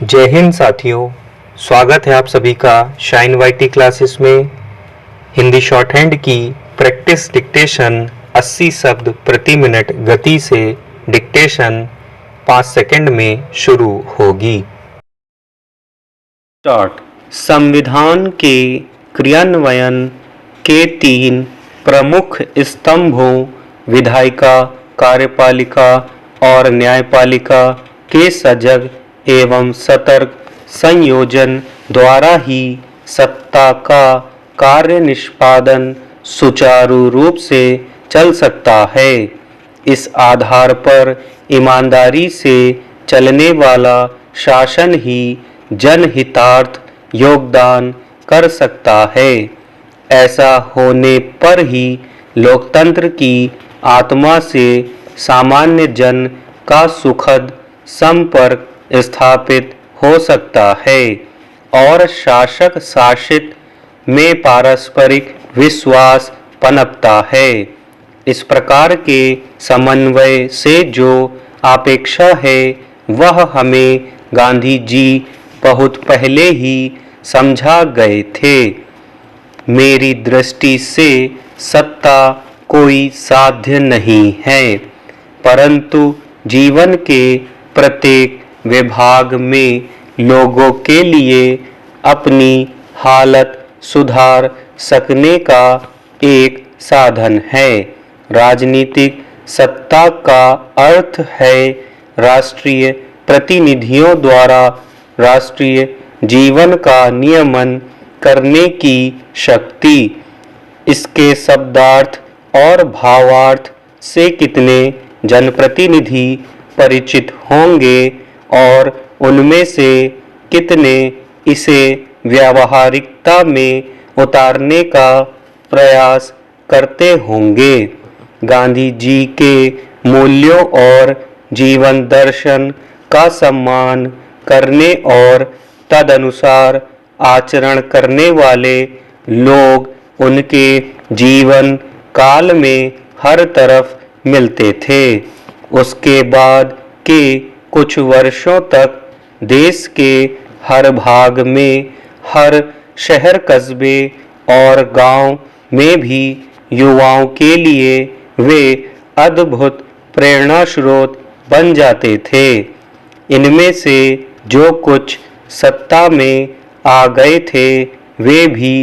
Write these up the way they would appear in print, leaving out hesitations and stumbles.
जय हिंद साथियों, स्वागत है आप सभी का शाइन वाईटी क्लासेस में। हिंदी शॉर्ट हैंड की प्रैक्टिस डिक्टेशन 80 शब्द प्रति मिनट गति से डिक्टेशन 5 सेकंड में शुरू होगी। स्टार्ट। संविधान के क्रियान्वयन के 3 प्रमुख स्तंभों विधायिका, कार्यपालिका और न्यायपालिका के सजग एवं सतर्क संयोजन द्वारा ही सत्ता का कार्य निष्पादन सुचारू रूप से चल सकता है। इस आधार पर ईमानदारी से चलने वाला शासन ही जनहितार्थ योगदान कर सकता है। ऐसा होने पर ही लोकतंत्र की आत्मा से सामान्य जन का सुखद संपर्क स्थापित हो सकता है और शासक शासित में पारस्परिक विश्वास पनपता है। इस प्रकार के समन्वय से जो अपेक्षा है वह हमें गांधी जी बहुत पहले ही समझा गए थे। मेरी दृष्टि से सत्ता कोई साध्य नहीं है, परंतु जीवन के प्रत्येक विभाग में लोगों के लिए अपनी हालत सुधार सकने का एक साधन है। राजनीतिक सत्ता का अर्थ है राष्ट्रीय प्रतिनिधियों द्वारा राष्ट्रीय जीवन का नियमन करने की शक्ति। इसके शब्दार्थ और भावार्थ से कितने जनप्रतिनिधि परिचित होंगे और उनमें से कितने इसे व्यावहारिकता में उतारने का प्रयास करते होंगे। गांधी जी के मूल्यों और जीवन दर्शन का सम्मान करने और तदनुसार आचरण करने वाले लोग उनके जीवन काल में हर तरफ मिलते थे। उसके बाद के कुछ वर्षों तक देश के हर भाग में, हर शहर कस्बे और गांव में भी युवाओं के लिए वे अद्भुत प्रेरणा स्रोत बन जाते थे। इनमें से जो कुछ सत्ता में आ गए थे वे भी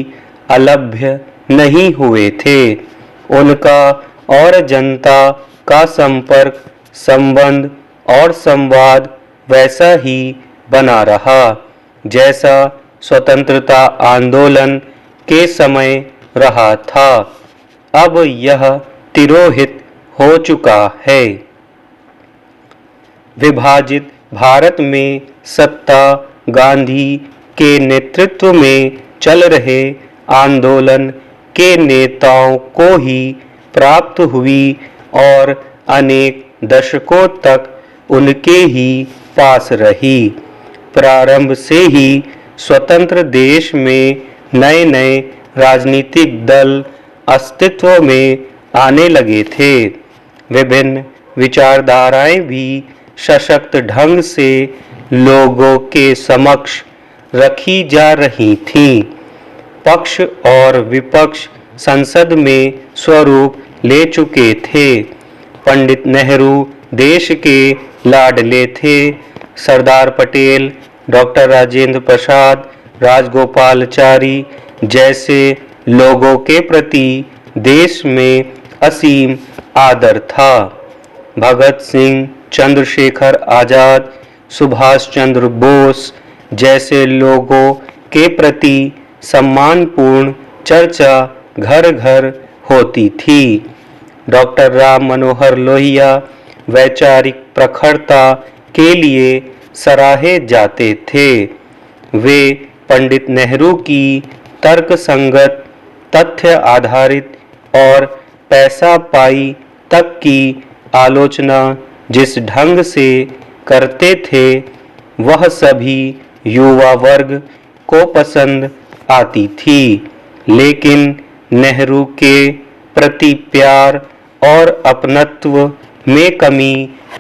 अलभ्य नहीं हुए थे। उनका और जनता का संपर्क, संबंध और संवाद वैसा ही बना रहा जैसा स्वतंत्रता आंदोलन के समय रहा था। अब यह तिरोहित हो चुका है। विभाजित भारत में सत्ता गांधी के नेतृत्व में चल रहे आंदोलन के नेताओं को ही प्राप्त हुई और अनेक दशकों तक उनके ही पास रही। प्रारंभ से ही स्वतंत्र देश में नए नए राजनीतिक दल अस्तित्व में आने लगे थे। विभिन्न विचारधाराएं भी सशक्त ढंग से लोगों के समक्ष रखी जा रही थीं। पक्ष और विपक्ष संसद में स्वरूप ले चुके थे। पंडित नेहरू देश के लाडले थे। सरदार पटेल, डॉक्टर राजेंद्र प्रसाद, राजगोपालाचारी जैसे लोगों के प्रति देश में असीम आदर था। भगत सिंह, चंद्रशेखर आजाद, सुभाष चंद्र बोस जैसे लोगों के प्रति सम्मानपूर्ण चर्चा घर घर होती थी। डॉक्टर राम मनोहर लोहिया वैचारिक प्रखरता के लिए सराहे जाते थे। वे पंडित नेहरू की तर्कसंगत, तथ्य आधारित और पैसा पाई तक की आलोचना जिस ढंग से करते थे वह सभी युवा वर्ग को पसंद आती थी, लेकिन नेहरू के प्रति प्यार और अपनत्व में कमी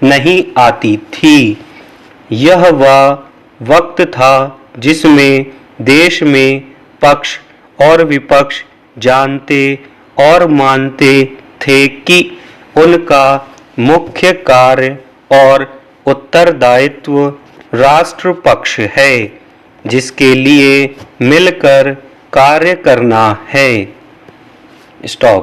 नहीं आती थी। यह वह वक्त था जिसमें देश में पक्ष और विपक्ष जानते और मानते थे कि उनका मुख्य कार्य और उत्तरदायित्व राष्ट्र पक्ष है, जिसके लिए मिलकर कार्य करना है। स्टॉप।